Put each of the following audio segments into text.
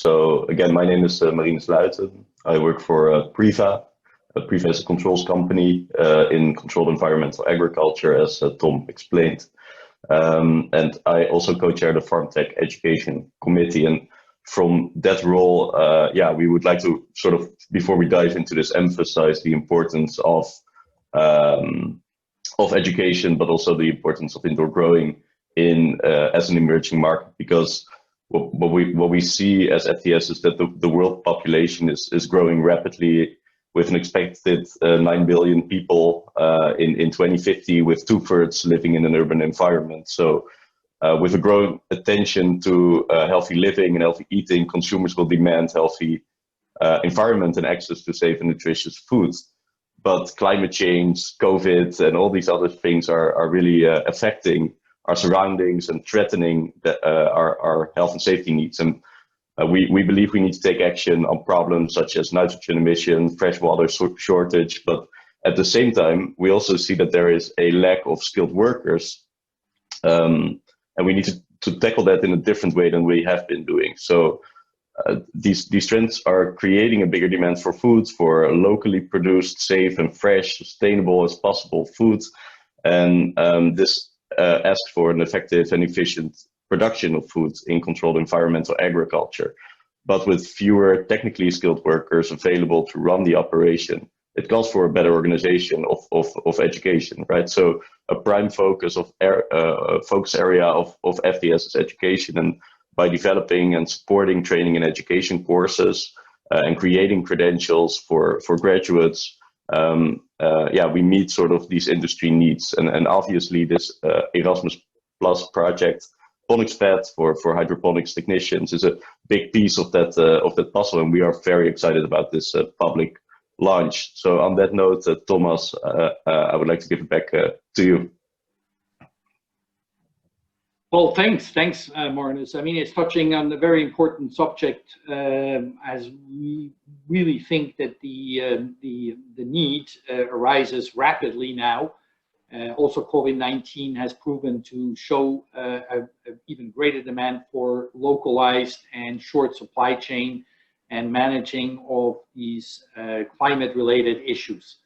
So again, my name is Marine Sluiten. I work for PRIVA. PRIVA is a controls company in controlled environmental agriculture, as Tom explained. And I also co-chair the Farm Tech Education Committee. And from that role, we would like to sort of, before we dive into this, emphasize the importance of education, but also the importance of indoor growing in as an emerging market, because what we see as FTS is that the world population is growing rapidly, with an expected 9 billion people in 2050, with 2/3 living in an urban environment. So with a growing attention to healthy living and healthy eating, consumers will demand healthy environment and access to safe and nutritious foods. But climate change, COVID, and all these other things are really affecting our surroundings and threatening our health and safety needs. And we believe we need to take action on problems such as nitrogen emission, freshwater shortage, but at the same time, we also see that there is a lack of skilled workers, and we need to tackle that in a different way than we have been doing. So these trends are creating a bigger demand for foods, for locally produced, safe and fresh, sustainable as possible foods, and this asks for an effective and efficient production of foods in controlled environmental agriculture, but with fewer technically skilled workers available to run the operation. It calls for a better organization of education, right? So a prime focus focus area of FTS is education, and by developing and supporting training and education courses and creating credentials for graduates, we meet sort of these industry needs. And obviously this Erasmus Plus project, PonicsVET for hydroponics technicians, is a big piece of that puzzle, and we are very excited about this public launch. So on that note, Thomas, I would like to give it back to you. Well, thanks, Marinus. I mean, it's touching on a very important subject, as we really think that the need arises rapidly now. Also, COVID-19 has proven to show an even greater demand for localized and short supply chain and managing of these climate-related issues.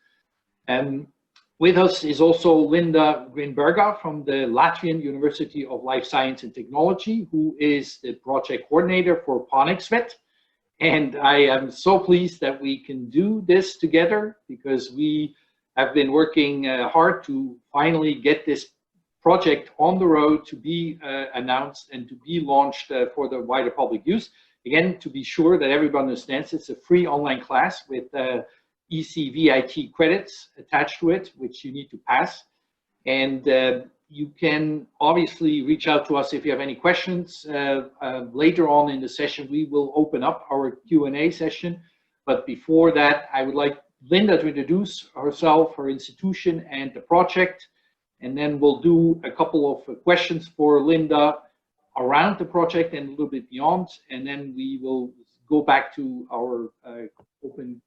With us is also Linda Grinberga from the Latvian University of Life Science and Technology, who is the project coordinator for PonicsVET VET. And I am so pleased that we can do this together, because we have been working hard to finally get this project on the road to be announced and to be launched for the wider public use. Again, to be sure that everyone understands, it's a free online class with ECVET credits attached to it, which you need to pass. And you can obviously reach out to us if you have any questions. Later on in the session, we will open up our Q&A session. But before that, I would like Linda to introduce herself, her institution, and the project. And then we'll do a couple of questions for Linda around the project and a little bit beyond. And then we will go back to our open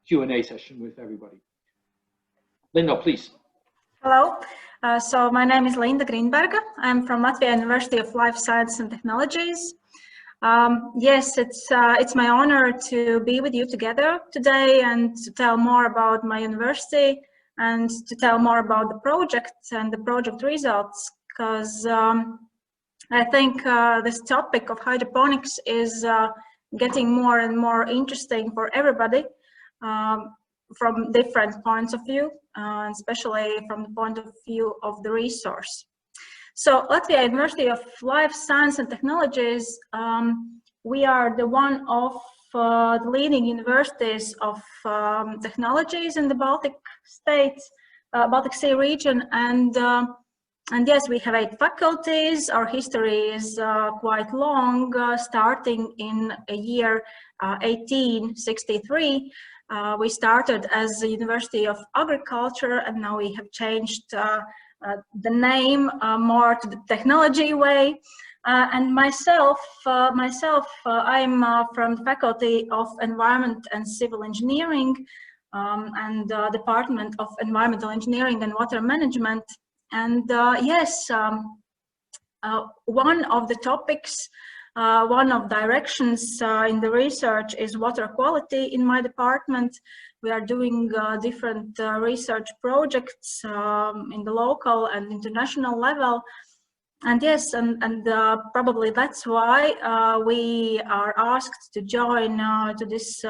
Q&A session with everybody. Linda, please. Hello. So my name is Linda Grinberga. I'm from Latvia University of Life Science and Technologies. Yes, it's my honor to be with you together today and to tell more about my university and to tell more about the project and the project results, because I think this topic of hydroponics is getting more and more interesting for everybody from different points of view, especially from the point of view of the resource. So Latvia University of Life Science and Technologies, we are the one of the leading universities of technologies in the Baltic states, Baltic Sea region, and yes, we have 8 faculties. Our history is quite long, starting in a year 1863. We started as the University of Agriculture, and now we have changed the name more to the technology way. And myself, I'm from the Faculty of Environment and Civil Engineering and Department of Environmental Engineering and Water Management. And yes, one of the topics One of directions in the research is water quality in my department. We are doing different research projects in the local and international level. And yes, and probably that's why we are asked to join to this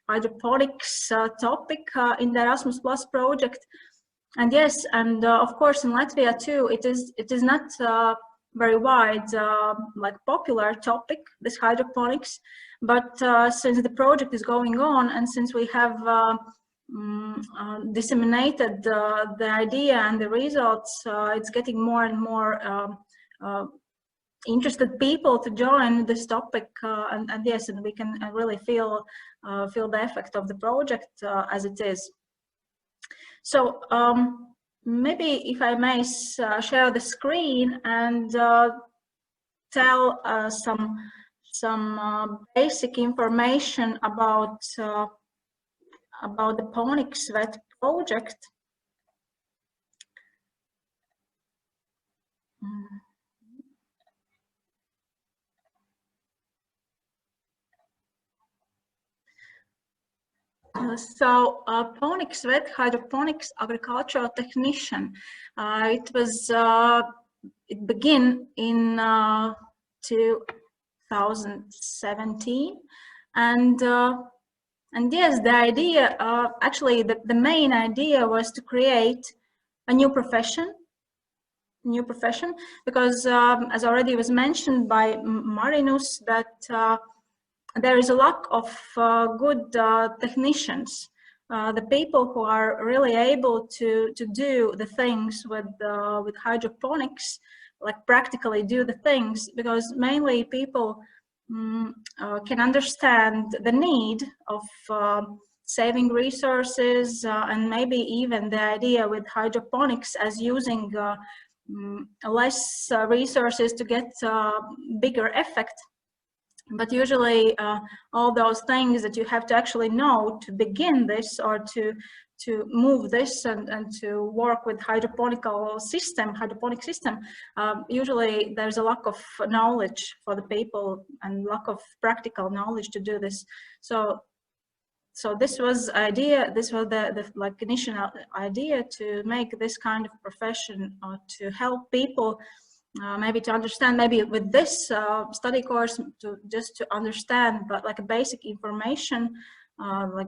hydroponics topic in the Erasmus Plus project. And yes, and of course in Latvia too, it is not very wide, like popular topic, this hydroponics. But since the project is going on, and since we have disseminated the idea and the results, it's getting more and more interested people to join this topic, and yes, and we can really feel the effect of the project as it is. So maybe if I may share the screen and tell some basic information about the PonicsVET project. So PonicsVET Hydroponics Agricultural Technician. It began in 2017, and yes, the idea, actually the main idea was to create a new profession, because as already was mentioned by Marinus, that there is a lack of good technicians, the people who are really able to do the things with hydroponics, like practically do the things, because mainly people can understand the need of saving resources, and maybe even the idea with hydroponics as using less resources to get bigger effect. But usually all those things that you have to actually know to begin this, or to move this and to work with hydroponic system, usually there's a lack of knowledge for the people and lack of practical knowledge to do this. So this was the like initial idea to make this kind of profession, to help people maybe to understand, maybe with this study course, just to understand, but like a basic information, like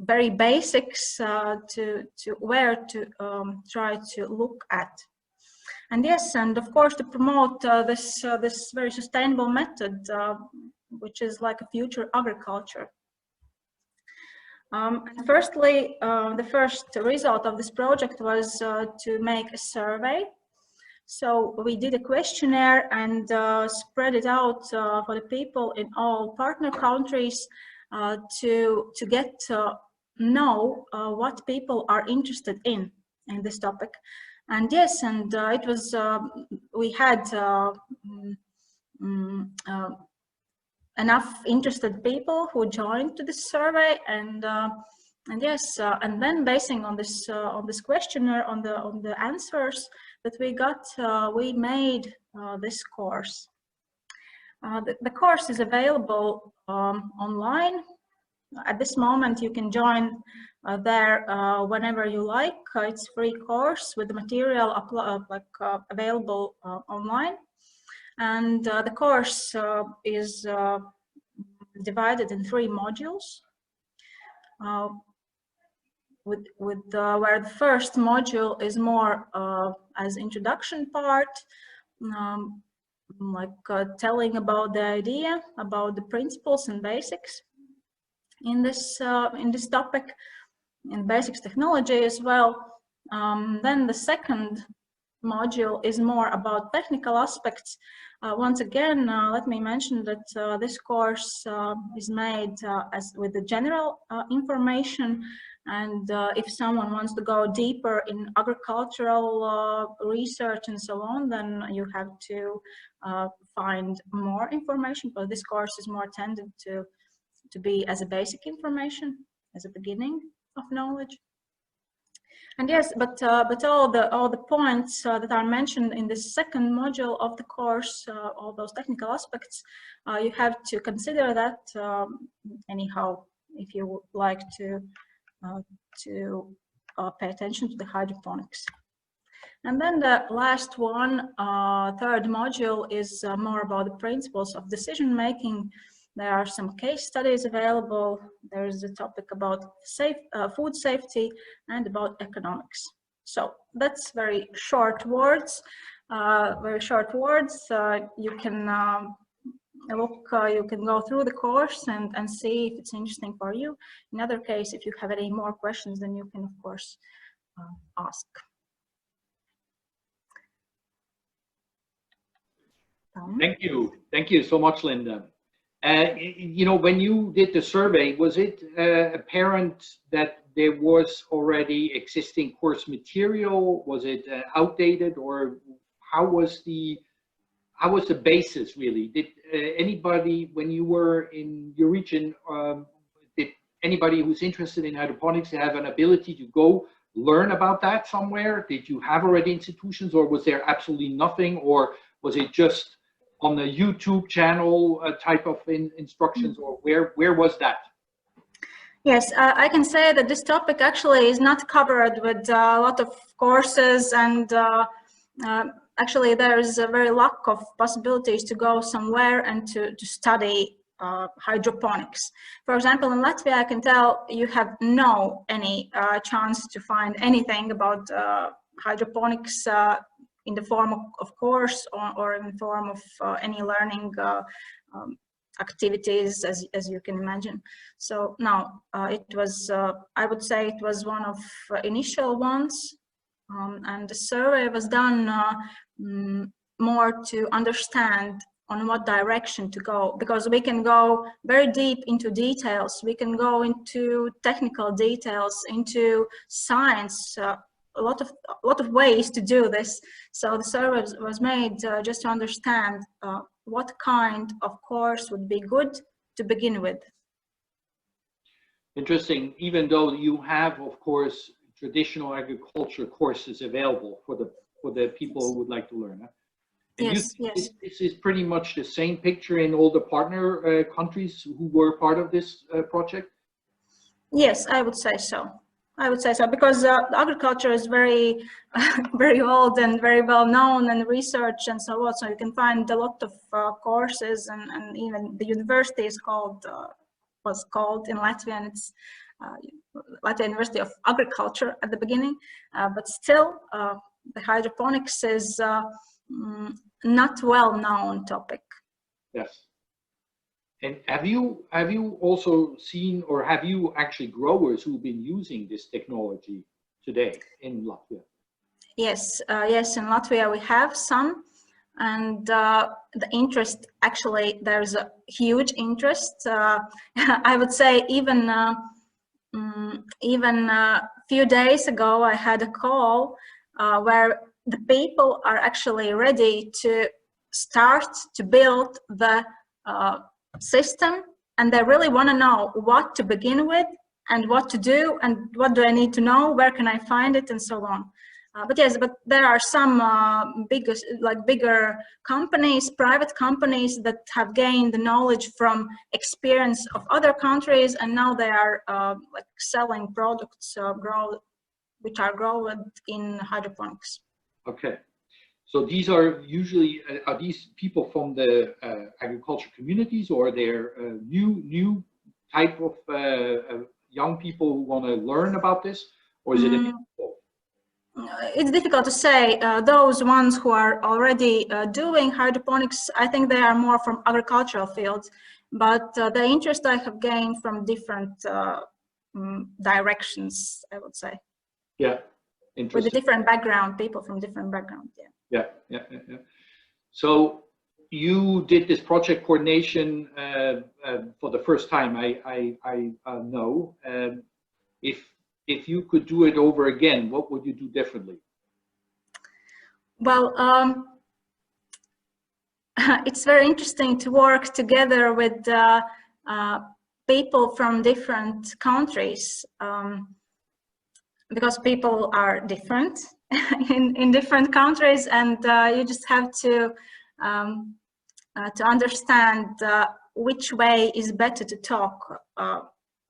very basics to where to try to look at. And yes, and of course to promote this very sustainable method, which is like a future agriculture. Firstly, the first result of this project was to make a survey. So we did a questionnaire and spread it out for the people in all partner countries to get to know what people are interested in this topic. And yes, and it was, we had enough interested people who joined to this survey, and yes, and then basing on this questionnaire, on the answers that we got, we made this course. The course is available online. At this moment, you can join there whenever you like. It's a free course with the material available online. And the course is divided in 3 modules. Where the first module is more as introduction part, telling about the idea, about the principles and basics in this topic, in basics technology as well. Then the second module is more about technical aspects. Once again, let me mention that this course is made as with the general information, and if someone wants to go deeper in agricultural research and so on, then you have to find more information, but this course is more tended to be as a basic information, as a beginning of knowledge. And yes, but all the points that are mentioned in the second module of the course, all those technical aspects, you have to consider that anyhow if you would like to pay attention to the hydroponics. And then the last one, third module, is more about the principles of decision making. There are some case studies available. There is a topic about food safety and about economics. So that's very short words. You can you can go through the course and see if it's interesting for you. In other case, if you have any more questions, then you can of course ask. Thank you so much, Linda. You know, when you did the survey, was it apparent that there was already existing course material? Was it outdated, or how was the basis really? Did anybody, when you were in your region, did anybody who's interested in hydroponics have an ability to go learn about that somewhere? Did you have already institutions, or was there absolutely nothing, or was it just on the YouTube channel type of instructions, or where was that? Yes, I can say that this topic actually is not covered with a lot of courses, and actually there is a very lack of possibilities to go somewhere and to study hydroponics. For example, in Latvia, I can tell you have any chance to find anything about hydroponics in the form of course or in the form of any learning activities, as you can imagine. So now it was, I would say it was one of initial ones, and the survey was done more to understand on what direction to go, because we can go very deep into details. We can go into technical details, into science, a lot of ways to do this. So the survey was made just to understand what kind of course would be good to begin with. Interesting. Even though you have, of course, traditional agriculture courses available for the people who would like to learn. Huh? Yes. This is pretty much the same picture in all the partner countries who were part of this project? Yes, I would say so. Because agriculture is very, very old and very well known, and research and so on. So you can find a lot of courses, and even the university is was called in Latvia, and it's Latvia University of Agriculture at the beginning. But still, the hydroponics is not well-known topic. Yes. And have you also seen, or have you actually growers who've been using this technology today in Latvia? Yes, yes, in Latvia we have some, and the interest, actually there's a huge interest. I would say even a few days ago I had a call where the people are actually ready to start to build the system, and they really want to know what to begin with and what to do and what do I need to know, where can I find it, and so on. But yes, but there are some bigger companies, private companies, that have gained the knowledge from experience of other countries, and now they are like selling products which are grown in hydroponics. Okay. So these are usually, are these people from the agriculture communities, or they're new type of young people who want to learn about this, or is it a mix of both? It's difficult to say. Those ones who are already doing hydroponics, I think they are more from agricultural fields, but the interest I have gained from different directions, I would say. Yeah, interesting. With a different background, people from different backgrounds, yeah. Yeah. So you did this project coordination for the first time, I know. If you could do it over again, what would you do differently? Well, it's very interesting to work together with people from different countries. because people are different in different countries, and you just have to understand which way is better to talk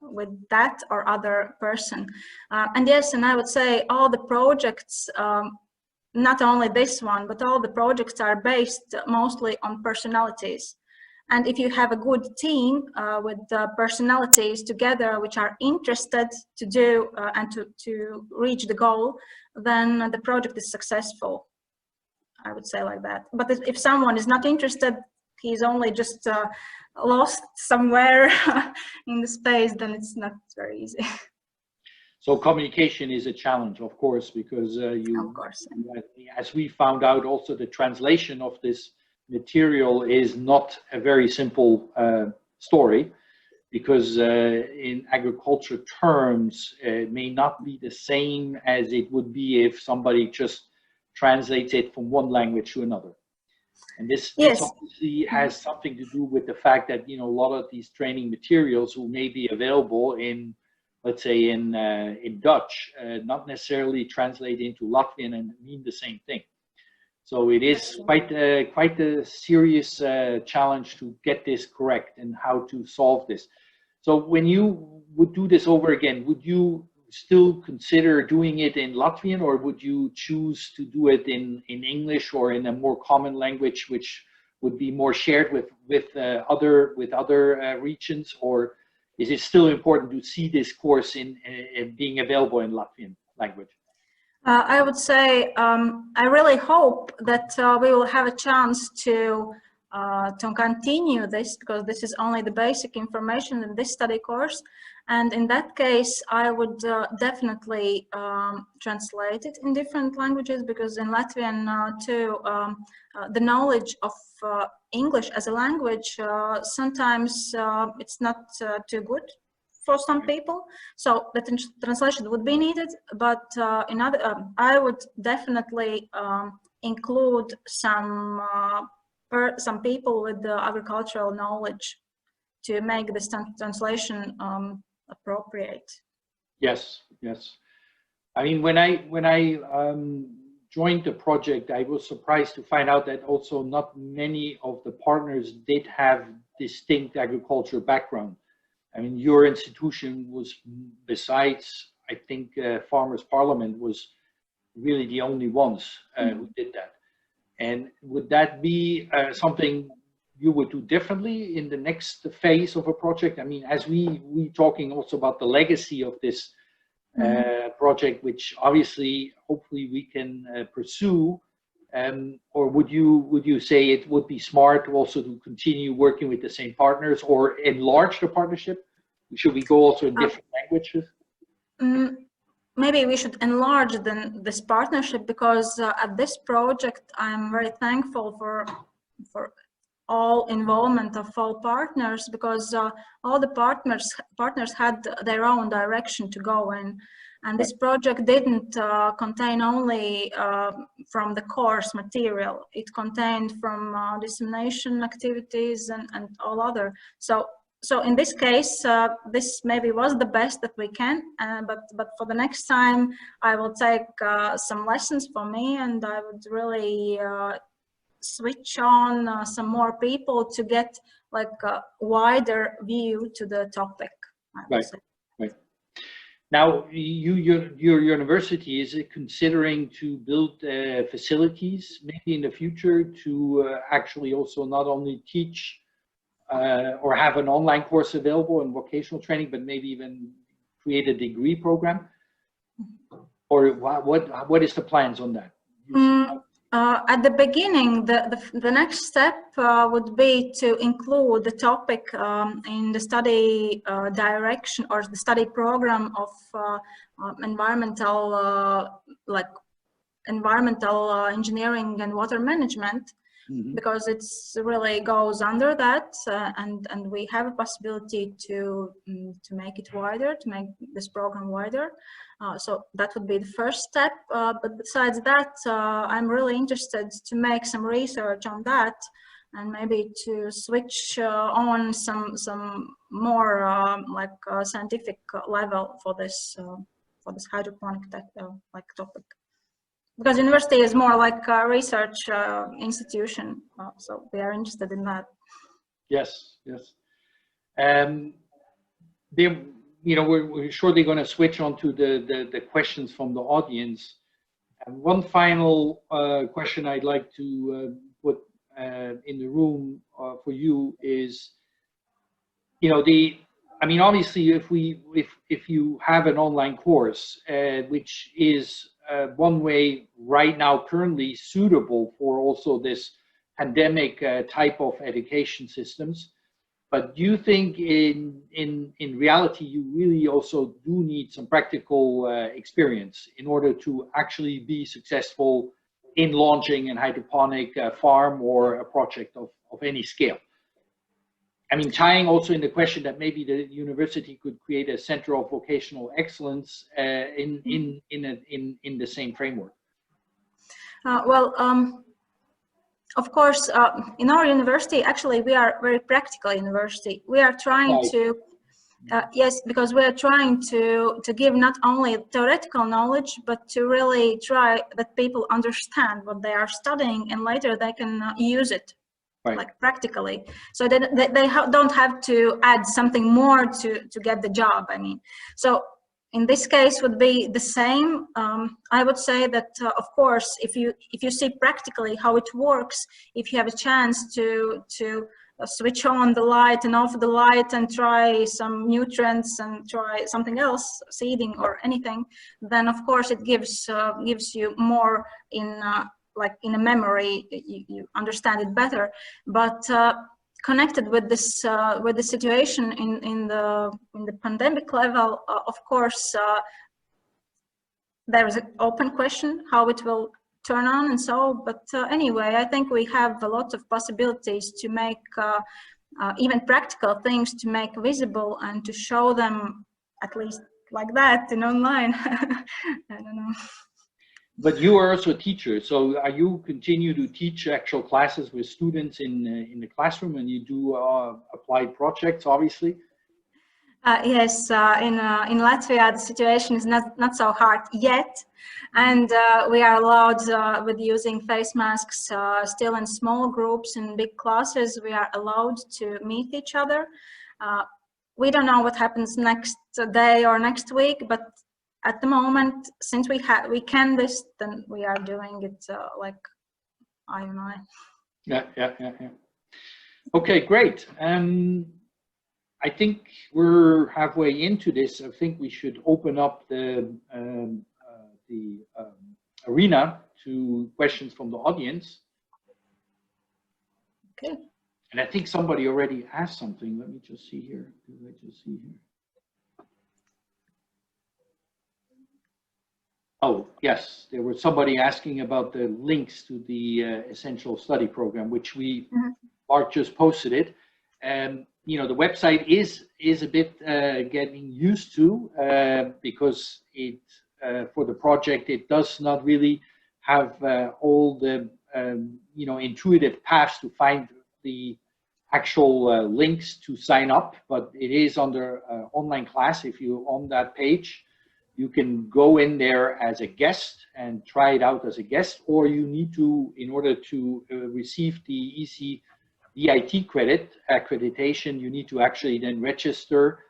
with that or other person. And yes, and I would say all the projects, not only this one, but all the projects are based mostly on personalities. And if you have a good team with personalities together which are interested to do and to reach the goal, then the project is successful. I would say like that. But if someone is not interested, he's only just lost somewhere in the space, then it's not very easy. So communication is a challenge, of course, because as we found out, also the translation of this material is not a very simple story, because in agriculture terms, it may not be the same as it would be if somebody just translates it from one language to another. And this obviously has something to do with the fact that, you know, a lot of these training materials who may be available in, let's say, in Dutch, not necessarily translate into Latvian and mean the same thing. So it is quite a serious challenge to get this correct and how to solve this. So when you would do this over again, would you still consider doing it in Latvian, or would you choose to do it in English or in a more common language, which would be more shared with other regions? Or is it still important to see this course in being available in Latvian language? I would say I really hope that we will have a chance to continue this, because this is only the basic information in this study course. And in that case, I would definitely translate it in different languages, because in Latvian too, the knowledge of English as a language, sometimes it's not too good for some people. So the translation would be needed, but I would definitely include some people with the agricultural knowledge to make this translation appropriate. Yes, yes. I mean, when I joined the project, I was surprised to find out that also not many of the partners did have distinct agriculture background. I mean, your institution was, besides, I think, Farmers Parliament, was really the only ones who did that. And would that be something you would do differently in the next phase of a project? I mean, as we talking also about the legacy of this project, which obviously, hopefully we can pursue, or would you say it would be smart also to continue working with the same partners or enlarge the partnership? Should we go also in different languages? Maybe we should enlarge this partnership, because at this project I'm very thankful for all involvement of all partners, because all the partners had their own direction to go in. And this project didn't contain only from the course material, it contained from dissemination activities and all other. So in this case, this maybe was the best that we can, but for the next time, I will take some lessons for me, and I would really switch on some more people to get like a wider view to the topic. Right. Now, your university, is it considering to build facilities maybe in the future to actually also not only teach or have an online course available in vocational training, but maybe even create a degree program? Or what is the plans on that? At the beginning, the next step would be to include the topic in the study direction or the study program of environmental engineering and water management. Because it's really goes under that, and we have a possibility to make it wider, to make this program wider. So that would be the first step. But besides that, I'm really interested to make some research on that, and maybe to switch on some more scientific level for this this hydroponic like topic. Because university is more like a research institution, so we are interested in that. Yes, yes. We're shortly going to switch on to the questions from the audience. And one final question I'd like to put in the room for you is, obviously, if you have an online course, which is one way right now currently suitable for also this pandemic type of education systems, but do you think in reality you really also do need some practical experience in order to actually be successful in launching an hydroponic farm or a project of any scale? I mean, tying also in the question that maybe the university could create a center of vocational excellence in the same framework. Of course, in our university, actually, we are a very practical university. We are trying to, yes, because we are trying to give not only theoretical knowledge, but to really try that people understand what they are studying and later they can use it. Right. Like practically, so that they don't have to add something more to get the job. I mean, so in this case would be the same. I would say that of course, if you see practically how it works, if you have a chance to switch on the light and off the light and try some nutrients and try something else, seeding or anything, then of course it gives you more in. Like in a memory, you understand it better. But connected with this, with the situation in the pandemic level, of course, there is an open question how it will turn on and so. But anyway, I think we have a lot of possibilities to make even practical things to make visible and to show them at least like that in online. I don't know. But you are also a teacher, so are you continue to teach actual classes with students in the classroom, and you do applied projects, obviously? Yes, in Latvia the situation is not so hard yet, and we are allowed with using face masks still in small groups. In big classes we are allowed to meet each other. We don't know what happens next day or next week, but at the moment, since we can this, then we are doing it like I don't know. Yeah. Okay, great. I think we're halfway into this. I think we should open up the arena to questions from the audience. Okay. And I think somebody already asked something. Let me just see here. Oh, yes, there was somebody asking about the links to the essential study program, which we, Mark just posted it. And, the website is a bit getting used to because it, for the project, it does not really have all the, intuitive paths to find the actual links to sign up, but it is under online class. If you're on that page, you can go in there as a guest and try it out as a guest, or you need to, in order to receive the ECVET credit accreditation, you need to actually then register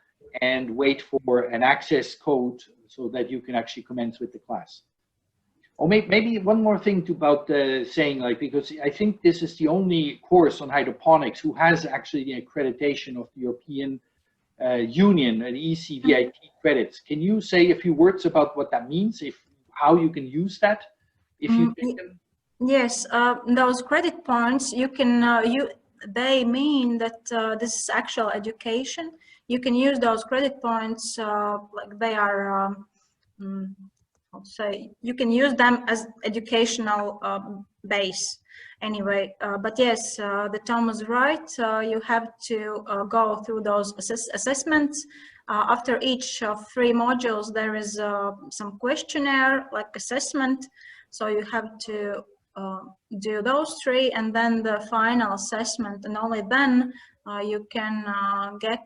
and wait for an access code so that you can actually commence with the class. Or maybe one more thing about saying, like, because I think this is the only course on hydroponics who has actually the accreditation of the European Union and ECVET credits. Can you say a few words about what that means, how you can use that if you take them? Yes, those credit points you can they mean that this is actual education. You can use those credit points like they are how to say, you can use them as educational base. Anyway, but yes, the Tom was right. You have to go through those assessments. After each of 3 modules, there is some questionnaire, like assessment. So you have to do those 3, and then the final assessment, and only then you can get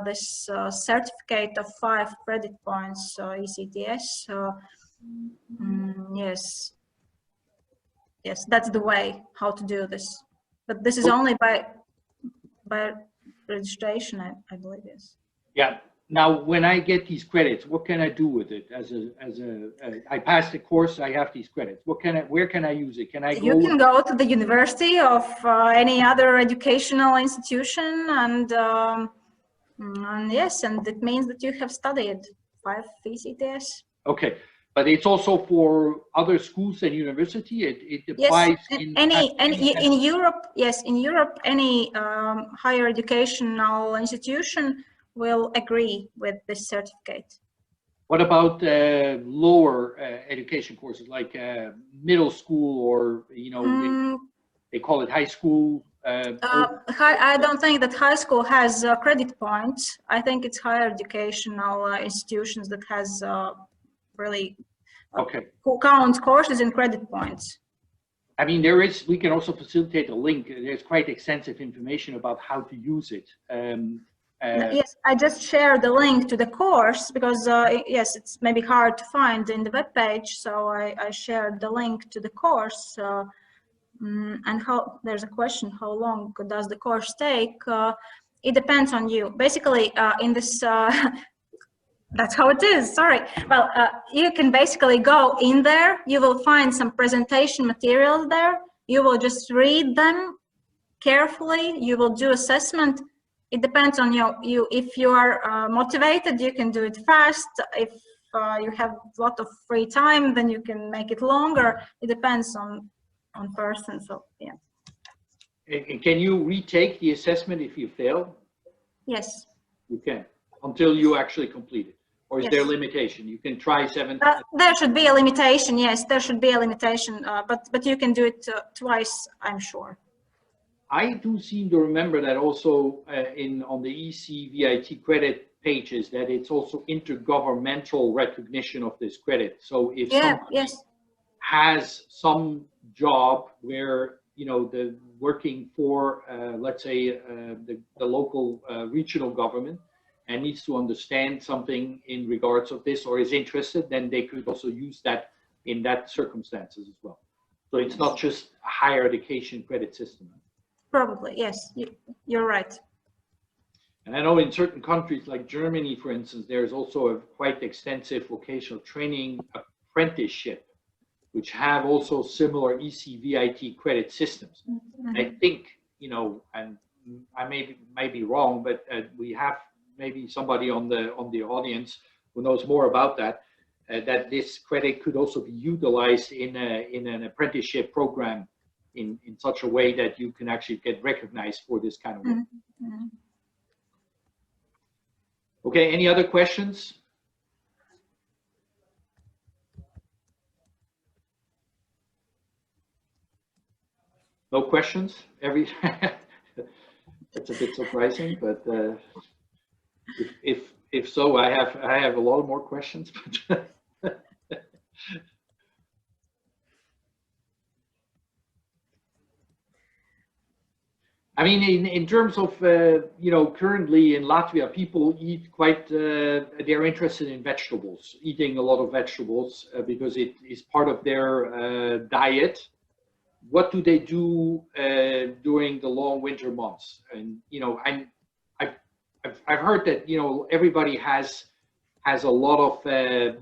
this certificate of 5 credit points, ECTS. Yes, yes, that's the way how to do this. But this is only by registration, I believe, yes. Yeah. Now, when I get these credits, what can I do with it? I passed the course, I have these credits. Where can I use it? Can I go? You can go to the university of any other educational institution, and yes, and it means that you have studied 5 ECTS. Okay, but it's also for other schools and university. It applies in Europe. Yes, in Europe, any higher educational institution will agree with this certificate. What about lower education courses like middle school, or they call it high school? I don't think that high school has credit points. I think it's higher educational institutions that has really who count courses in credit points. I mean, we can also facilitate a link. There's quite extensive information about how to use it. Yes, I just shared the link to the course because, yes, it's maybe hard to find in the web page. So I shared the link to the course. And there's a question, how long does the course take? It depends on you. Basically, in this, that's how it is, sorry. Well, you can basically go in there. You will find some presentation materials there. You will just read them carefully. You will do assessment. It depends on you. If you are motivated, you can do it fast. If you have a lot of free time, then you can make it longer. It depends on person. So yeah. And can you retake the assessment if you fail? Yes. You can, until you actually complete it. Or is there a limitation? You can try 7 times. There should be a limitation. Yes, there should be a limitation. But you can do it twice, I'm sure. I do seem to remember that also on the ECVET credit pages, that it's also intergovernmental recognition of this credit. So if somebody has some job where the working for let's say the local regional government and needs to understand something in regards of this, or is interested, then they could also use that in that circumstances as well. So it's not just a higher education credit system. Probably, yes, you're right. And I know in certain countries like Germany, for instance, there's also a quite extensive vocational training apprenticeship, which have also similar ECVET credit systems. Mm-hmm. I think, and I may be wrong, but we have maybe somebody on the audience who knows more about that, that this credit could also be utilized in an apprenticeship program in such a way that you can actually get recognized for this kind of work. Mm-hmm. Okay, any other questions? No questions? That's a bit surprising, but if so, I have a lot more questions. I mean, in terms of currently in Latvia, people eat quite. They're interested in vegetables, eating a lot of vegetables because it is part of their diet. What do they do during the long winter months? And I've heard that everybody has a lot of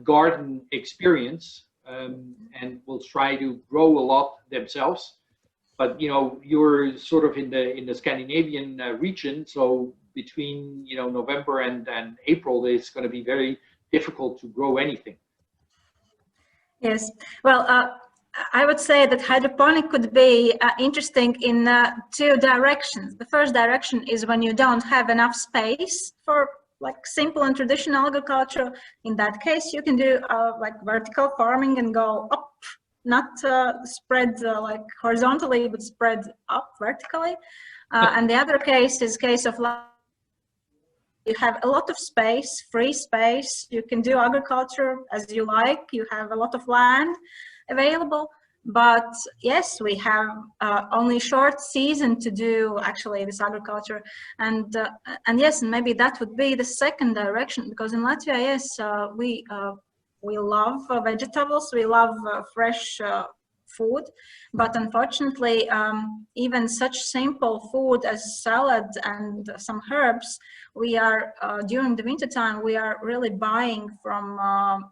garden experience and will try to grow a lot themselves. But you're sort of in the Scandinavian region, so between November and April, it's going to be very difficult to grow anything. Yes, well, I would say that hydroponic could be interesting in 2 directions. The first direction is when you don't have enough space for like simple and traditional agriculture. In that case, you can do like vertical farming and go up, not spread like horizontally, but spread up vertically. And the other case is case of you have a lot of space, free space. You can do agriculture as you like. You have a lot of land available. But yes, we have only short season to do actually this agriculture, and yes, maybe that would be the second direction, because in Latvia, yes, we love vegetables, we love fresh food, but unfortunately, even such simple food as salad and some herbs, we are during the winter time we are really buying from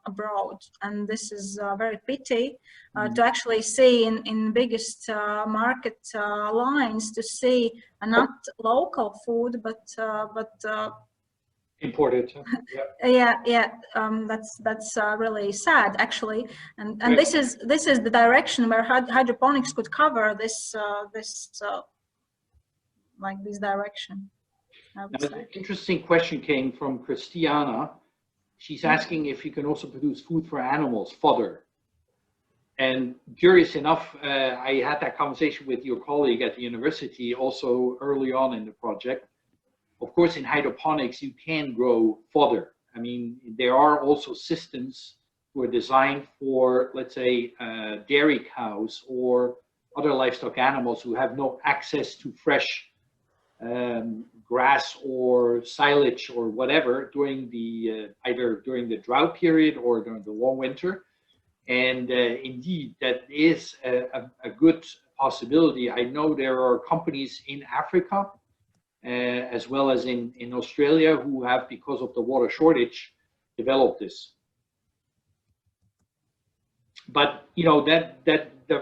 abroad, and this is very pity. To actually see in biggest market lines to see not local food but Imported. Yeah. yeah, that's really sad actually, and this is the direction where hydroponics could cover this like this direction, I would say. An interesting question came from Christiana. She's asking if you can also produce food for animals, fodder. And curious enough, I had that conversation with your colleague at the university also early on in the project. Of course, in hydroponics, you can grow fodder. I mean, there are also systems who are designed for, let's say, dairy cows or other livestock animals who have no access to fresh grass or silage or whatever during the either during the drought period or during the long winter. And indeed, that is a good possibility. I know there are companies in Africa as well as in Australia who have, because of the water shortage, developed this. But you know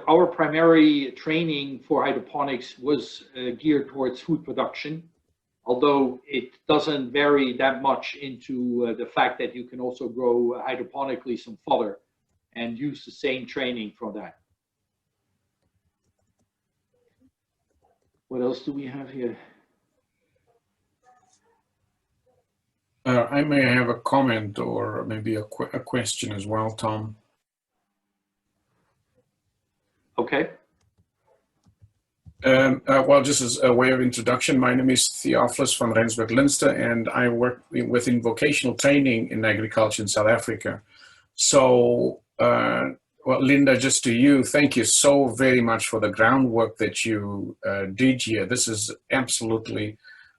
our primary training for hydroponics was geared towards food production, although it doesn't vary that much into the fact that you can also grow hydroponically some fodder and use the same training for that. What else do we have here? I may have a comment or maybe a question as well, Tom. Okay. Well, just as a way of introduction, my name is Theophilus van Rensburg-Linster, and I work within vocational training in agriculture in South Africa. So, well, Linda, just to you, thank you so very much for the groundwork that you did here. This is absolutely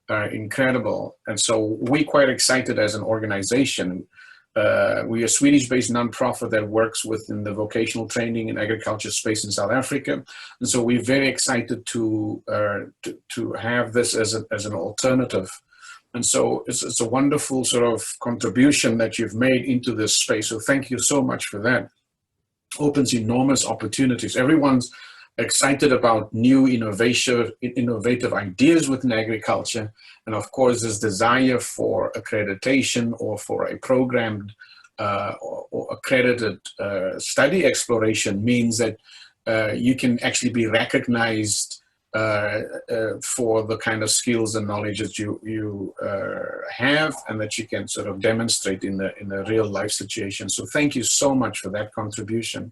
incredible. And so we're quite excited as an organization. We're a Swedish-based nonprofit that works within the vocational training and agriculture space in South Africa. And so we're very excited to have this as an alternative. And so it's a wonderful sort of contribution that you've made into this space. So thank you so much for that. Opens enormous opportunities. Everyone's excited about new innovative ideas within agriculture. And of course, this desire for accreditation or for a programmed or accredited study exploration means that you can actually be recognized for the kind of skills and knowledge that you have and that you can sort of demonstrate in a real life situation. So thank you so much for that contribution.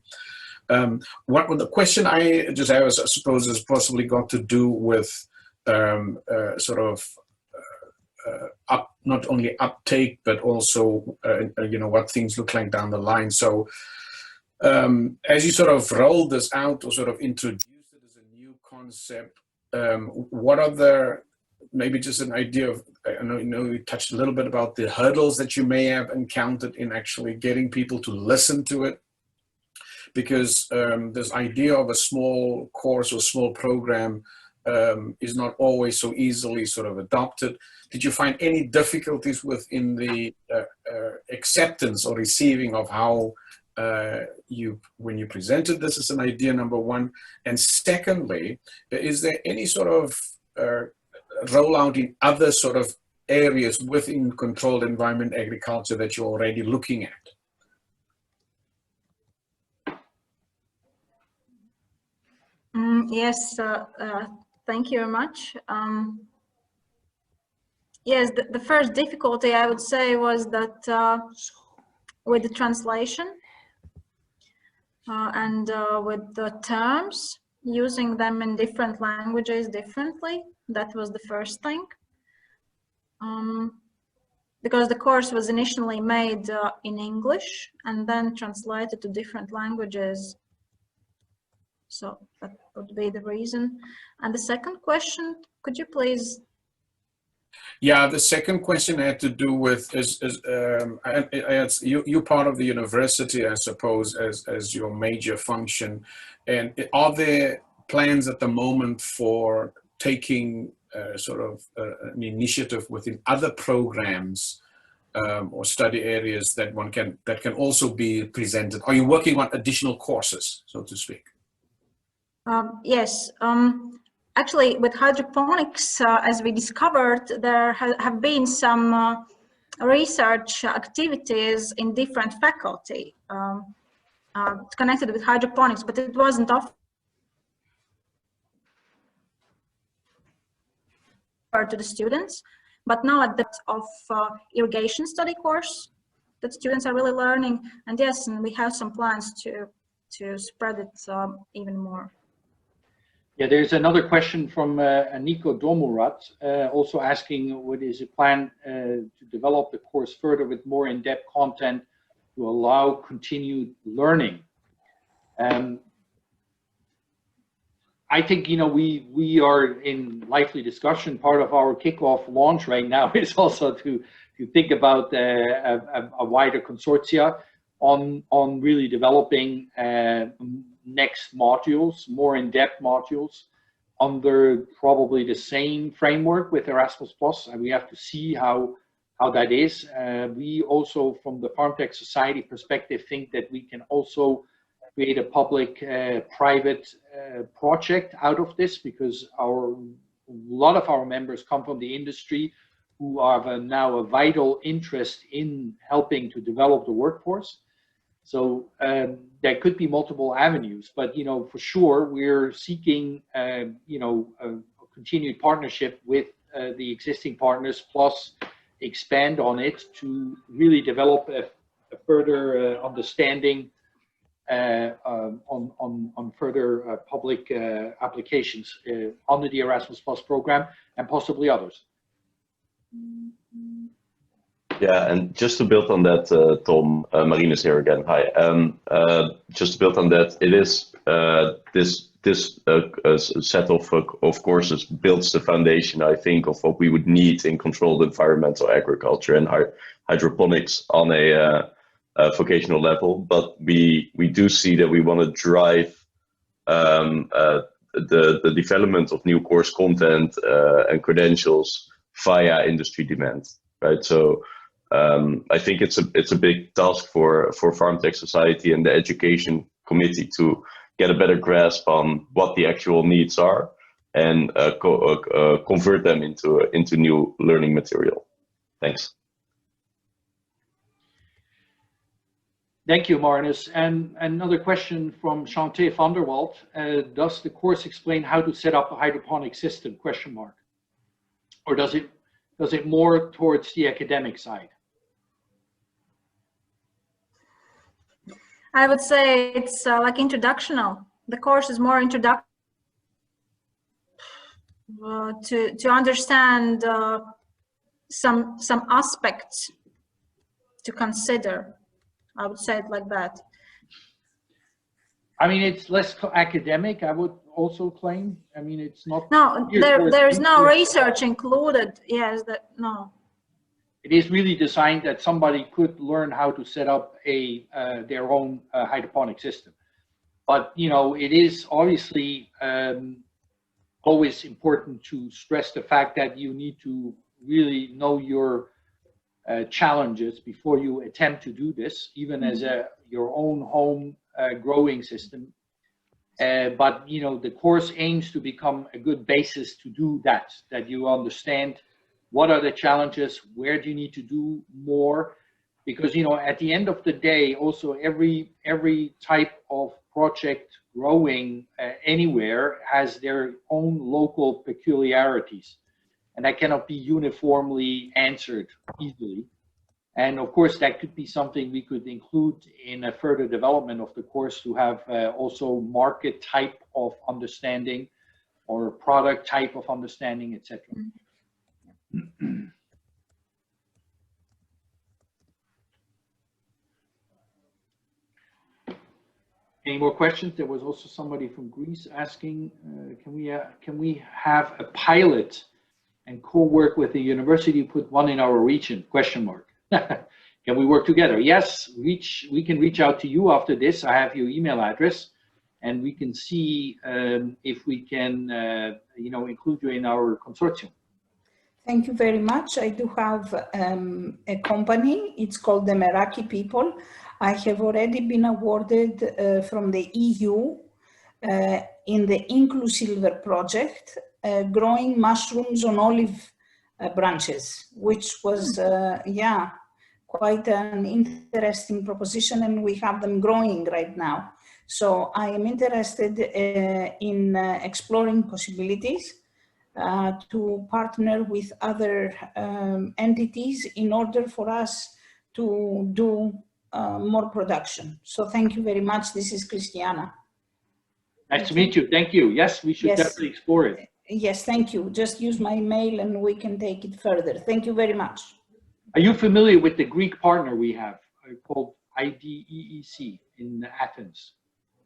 What the question I just have, I suppose, has possibly got to do with sort of not only uptake, but also you know, what things look like down the line. So as you sort of roll this out or sort of introduce it as a new concept, what are the, maybe just an idea of, I know you touched a little bit about the hurdles that you may have encountered in actually getting people to listen to it. Because this idea of a small course or small program is not always so easily sort of adopted. Did you find any difficulties within the acceptance or receiving of how when you presented this as an idea, number one? And secondly, is there any sort of rollout in other sort of areas within controlled environment agriculture that you're already looking at? Yes, thank you very much. Yes, the first difficulty I would say was that with the translation and with the terms, using them in different languages differently. That was the first thing. Because the course was initially made in English and then translated to different languages So that would be the reason. And the second question, could you please? Yeah, the second question had to do with you're part of the university, I suppose, as your major function, and are there plans at the moment for taking sort of an initiative within other programs or study areas that can also be presented? Are you working on additional courses, so to speak? Yes. Actually, with hydroponics, as we discovered, there have been some research activities in different faculty connected with hydroponics, but it wasn't offered to the students. But now at the of irrigation study course that students are really learning, and yes, and we have some plans to spread it even more. Yeah, there's another question from Nico Domurat, also asking what is the plan to develop the course further with more in-depth content to allow continued learning. I think, you know, we are in lively discussion. Part of our kickoff launch right now is also to think about a wider consortia on really developing next modules, more in-depth modules under probably the same framework with Erasmus Plus, and we have to see how that is. We also, from the Farm Tech Society perspective, think that we can also create a public-private project out of this, because a lot of our members come from the industry who have now a vital interest in helping to develop the workforce. So there could be multiple avenues, but, you know, for sure we're seeking, you know, a continued partnership with the existing partners, plus expand on it to really develop a further understanding on further public applications under the Erasmus Plus program and possibly others. Yeah, and just to build on that, Tom, Marines here again. Hi. Just to build on that, it is this set of courses builds the foundation, I think, of what we would need in controlled environmental agriculture and hydroponics on a vocational level. But we do see that we want to drive the development of new course content and credentials via industry demand, right? So I think it's a big task for Farm Tech Society and the Education Committee to get a better grasp on what the actual needs are and convert them into new learning material. Thanks. Thank you, Marinus. And another question from Chanté van der Walt. Does the course explain how to set up a hydroponic system, question mark? Or does it more towards the academic side? I would say it's like introductional. The course is more introductory to understand some aspects to consider. I would say it like that. I mean, it's less academic, I would also claim. I mean, it's not. No, there is no research included. Yes, no. It is really designed that somebody could learn how to set up their own hydroponic system. But, you know, it is obviously always important to stress the fact that you need to really know your challenges before you attempt to do this, even as your own home growing system. But, you know, the course aims to become a good basis to do that you understand what are the challenges, where do you need to do more, because, you know, at the end of the day, also every type of project growing anywhere has their own local peculiarities, and that cannot be uniformly answered easily. And of course, that could be something we could include in a further development of the course to have also market type of understanding or product type of understanding, etc. Any more questions? There was also somebody from Greece asking, can we have a pilot and co-work with the university, put one in our region, question mark. Can we work together? Yes, we can reach out to you after this. I have your email address, and we can see if we can, include you in our consortium. Thank you very much. I do have a company. It's called the Meraki People. I have already been awarded from the EU in the Inclusilver project, growing mushrooms on olive branches, which was, quite an interesting proposition, and we have them growing right now. So I am interested in exploring possibilities to partner with other entities in order for us to do more production. So thank you very much. This is Christiana. Nice to meet you. Thank you. Yes, we should definitely explore it. Yes, thank you. Just use my mail and we can take it further. Thank you very much. Are you familiar with the Greek partner we have called IDEEC in Athens?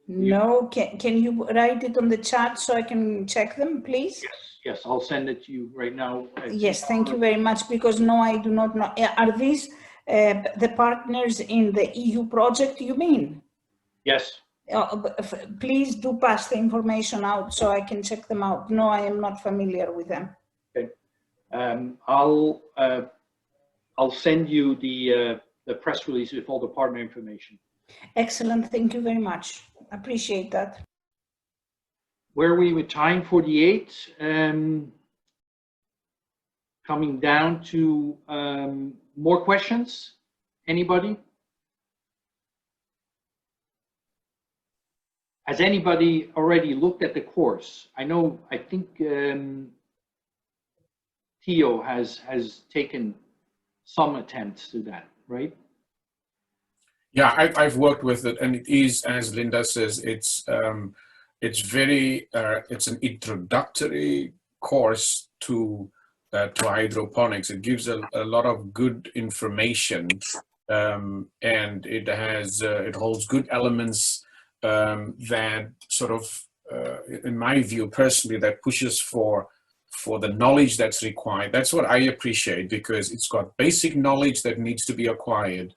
No, can you write it on the chat so I can check them, please? Yes, I'll send it to you right now. Yes, thank you very much, because no, I do not know. Are these the partners in the EU project, you mean? Yes. Please do pass the information out so I can check them out. No, I am not familiar with them. Okay. I'll send you the press release with all the partner information. Excellent. Thank you very much. Appreciate that. Where are we with time? 48. Coming down to more questions. Anybody? Has anybody already looked at the course? I think Theo has taken some attempts to that, right? Yeah, I've worked with it, and it is, as Linda says, it's very it's an introductory course to hydroponics. It gives a lot of good information, and it holds good elements that sort of, in my view personally, that pushes for the knowledge that's required. That's what I appreciate, because it's got basic knowledge that needs to be acquired.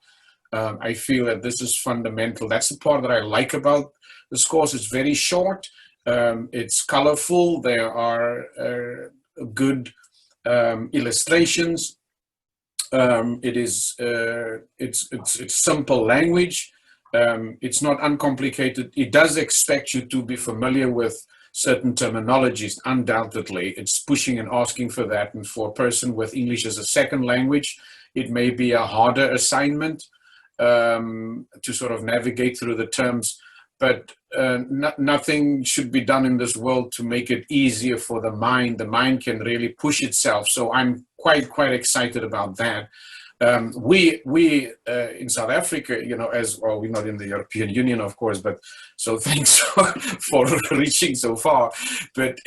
I feel that this is fundamental. That's the part that I like about this course. It's very short. It's colorful. There are good illustrations. It's simple language. It's not uncomplicated. It does expect you to be familiar with certain terminologies. Undoubtedly, it's pushing and asking for that. And for a person with English as a second language, it may be a harder assignment to sort of navigate through the terms, but nothing should be done in this world to make it easier for the mind. The mind can really push itself. So I'm quite excited about that. We in South Africa, as well, we're not in the European Union, of course, but so thanks for reaching so far. But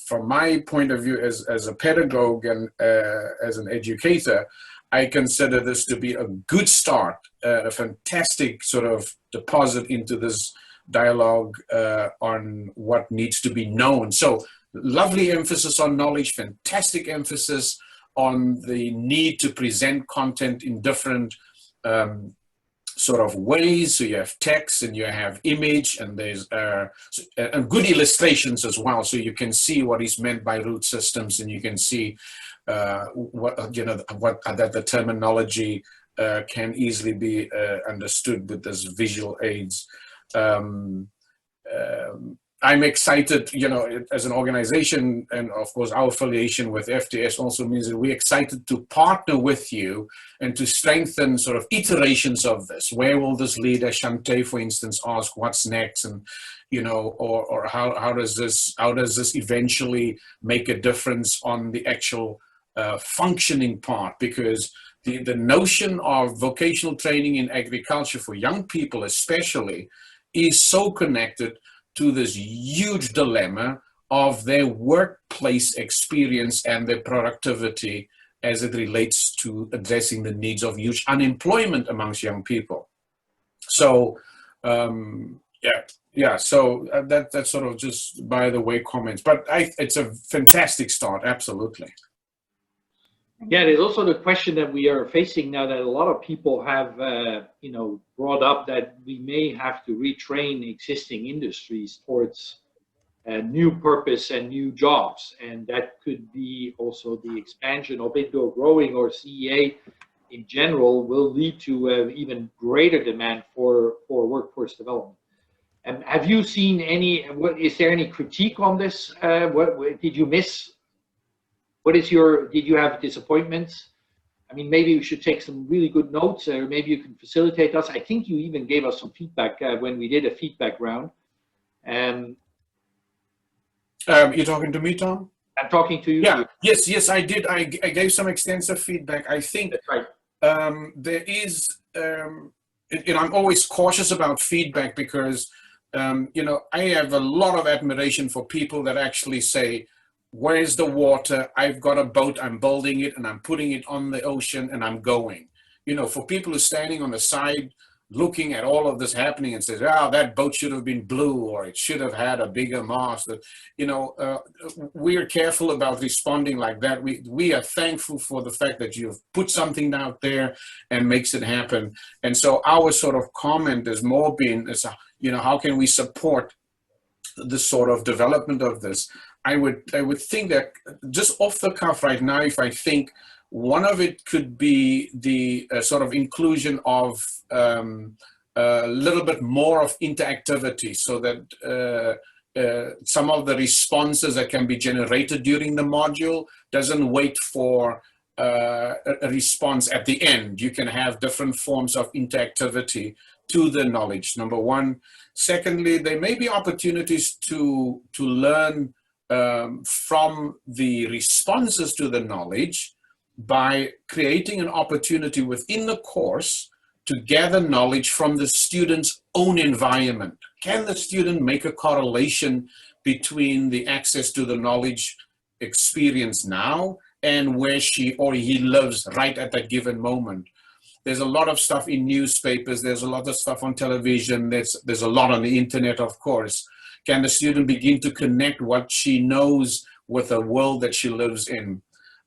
from my point of view as a pedagogue and as an educator, I consider this to be a good start, a fantastic sort of deposit into this dialogue on what needs to be known. So lovely emphasis on knowledge, fantastic emphasis on the need to present content in different sort of ways. So you have text and you have image, and there's and good illustrations as well. So you can see what is meant by root systems, and you can see what that the terminology can easily be understood with this visual aids. I'm excited, as an organization, and of course our affiliation with FTS also means that we're excited to partner with you and to strengthen sort of iterations of this. Where will this lead? As Shante, for instance, asked, what's next? And or how does this eventually make a difference on the actual functioning part? Because the notion of vocational training in agriculture for young people especially is so connected to this huge dilemma of their workplace experience and their productivity as it relates to addressing the needs of huge unemployment amongst young people. So Yeah. So that's sort of just by the way comments, but it's a fantastic start. Absolutely. Yeah, there's also the question that we are facing now that a lot of people have, brought up that we may have to retrain existing industries towards new purpose and new jobs, and that could be also the expansion of indoor growing or CEA in general will lead to even greater demand for workforce development. And have you seen is there any critique on this? What did you miss? Did you have disappointments? I mean, maybe we should take some really good notes, or maybe you can facilitate us. I think you even gave us some feedback when we did a feedback round. You're talking to me, Tom? I'm talking to you. Yeah. Yes, I did. I gave some extensive feedback. I think that's right. There is, I'm always cautious about feedback because, I have a lot of admiration for people that actually say, where's the water? I've got a boat, I'm building it, and I'm putting it on the ocean, and I'm going. For people who are standing on the side looking at all of this happening and says, that boat should have been blue, or it should have had a bigger mast. We're careful about responding like that. We are thankful for the fact that you've put something out there and makes it happen. And so our sort of comment has more been, how can we support the sort of development of this? I would think that just off the cuff right now, if I think one of it could be the sort of inclusion of a little bit more of interactivity, so that some of the responses that can be generated during the module doesn't wait for a response at the end. You can have different forms of interactivity to the knowledge, number one. Secondly, there may be opportunities to learn from the responses to the knowledge by creating an opportunity within the course to gather knowledge from the student's own environment. Can the student make a correlation between the access to the knowledge experience now and where she or he lives right at that given moment? There's a lot of stuff in newspapers, there's a lot of stuff on television, there's a lot on the internet, of course. Can the student begin to connect what she knows with the world that she lives in?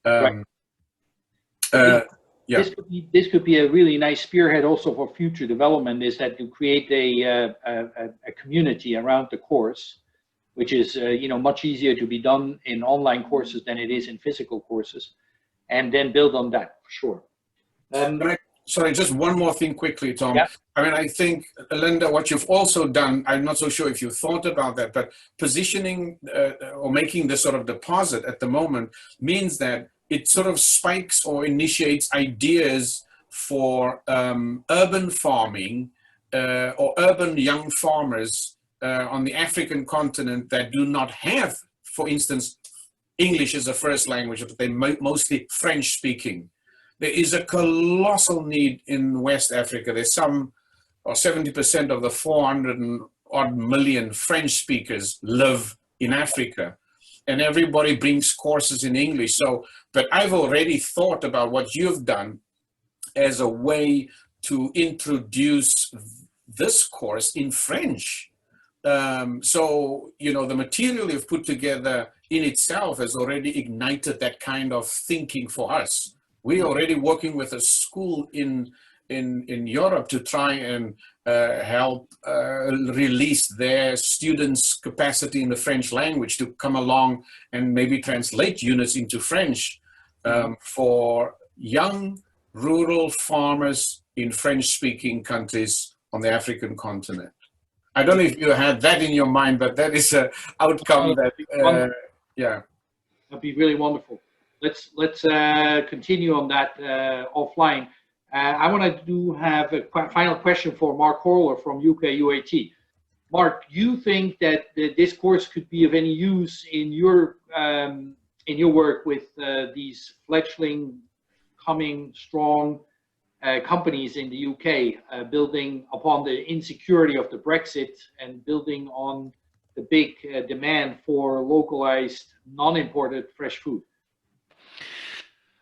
Right. Yeah. This could be a really nice spearhead also for future development, is that to create a community around the course, which is much easier to be done in online courses than it is in physical courses, and then build on that for sure. Sorry, just one more thing quickly, Tom. Yeah. I mean, I think, Linda, what you've also done, I'm not so sure if you thought about that, but positioning or making this sort of deposit at the moment means that it sort of spikes or initiates ideas for urban farming or urban young farmers on the African continent that do not have, for instance, English as a first language, but they're mostly French speaking. There is a colossal need in West Africa. There's 70% of the 400 and odd million French speakers live in Africa, and everybody brings courses in English. But I've already thought about what you've done as a way to introduce this course in French. The material you've put together in itself has already ignited that kind of thinking for us. We're already working with a school in Europe to try and help release their students' capacity in the French language to come along and maybe translate units into French for young rural farmers in French-speaking countries on the African continent. I don't know if you had that in your mind, but that is an outcome that, yeah. That'd be really wonderful. Let's continue on that offline. I want to have a final question for Mark Horler from UK UAT. Mark, do you think that this course could be of any use in your work with these fledgling, coming strong companies in the UK, building upon the insecurity of the Brexit and building on the big demand for localized, non-imported fresh food?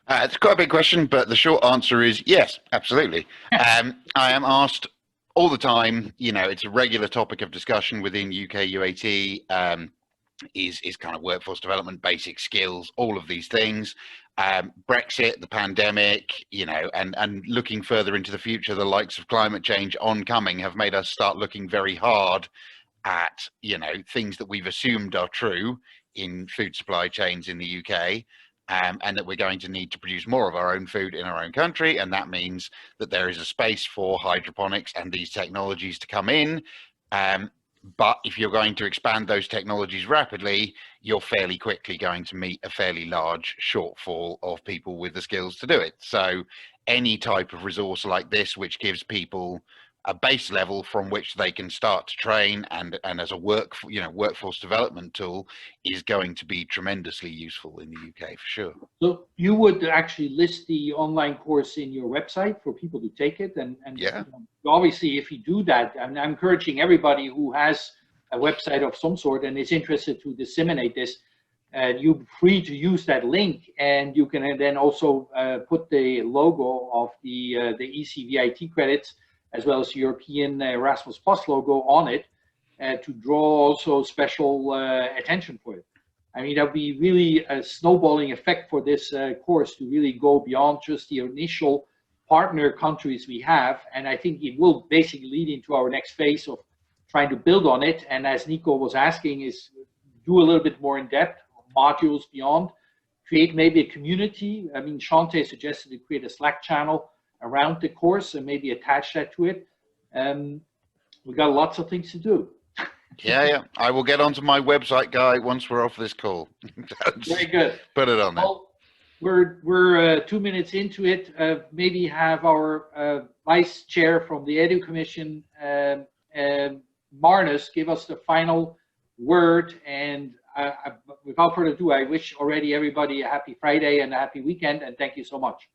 It's quite a big question, but the short answer is yes, absolutely. I am asked all the time, you know, it's a regular topic of discussion within UK UAT. Is kind of workforce development, basic skills, all of these things. Brexit, the pandemic, you know, and looking further into the future, the likes of climate change oncoming have made us start looking very hard at, you know, things that we've assumed are true in food supply chains in the UK, and that we're going to need to produce more of our own food in our own country. And that means that there is a space for hydroponics and these technologies to come in. But if you're going to expand those technologies rapidly, you're fairly quickly going to meet a fairly large shortfall of people with the skills to do it. So any type of resource like this, which gives people a base level from which they can start to train and as a workforce development tool, is going to be tremendously useful in the UK for sure. So you would actually list the online course in your website for people to take it, and yeah, you know, obviously if you do that, and I'm encouraging everybody who has a website of some sort and is interested to disseminate this, you're free to use that link, and you can then also put the logo of the ECVET credits as well as European Erasmus Plus logo on it, to draw also special attention for it. I mean, that'll be really a snowballing effect for this course to really go beyond just the initial partner countries we have. And I think it will basically lead into our next phase of trying to build on it. And as Nico was asking, is do a little bit more in depth, modules beyond, create maybe a community. I mean, Shante suggested to create a Slack channel around the course and maybe attach that to it. We've got lots of things to do. yeah. I will get onto my website, Guy, once we're off this call. Very good. Put it on there. Well, we're 2 minutes into it. Maybe have our vice chair from the Edu Commission, Marnus, give us the final word. And without further ado, I wish already everybody a happy Friday and a happy weekend. And thank you so much.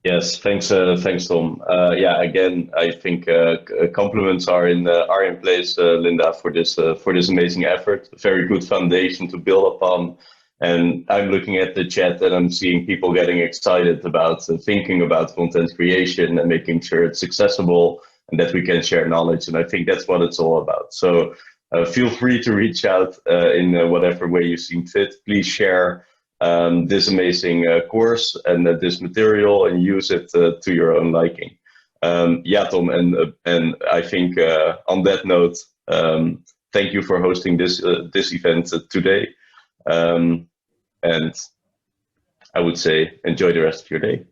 Yes, thanks, Tom. Yeah, again, I think compliments are in place, Linda, for this amazing effort. A very good foundation to build upon. And I'm looking at the chat and I'm seeing people getting excited about thinking about content creation and making sure it's accessible and that we can share knowledge. And I think that's what it's all about. So feel free to reach out in whatever way you seem fit. Please share this amazing course and this material and use it to your own liking. Yeah, Tom, and I think on that note, thank you for hosting this event today. And I would say enjoy the rest of your day.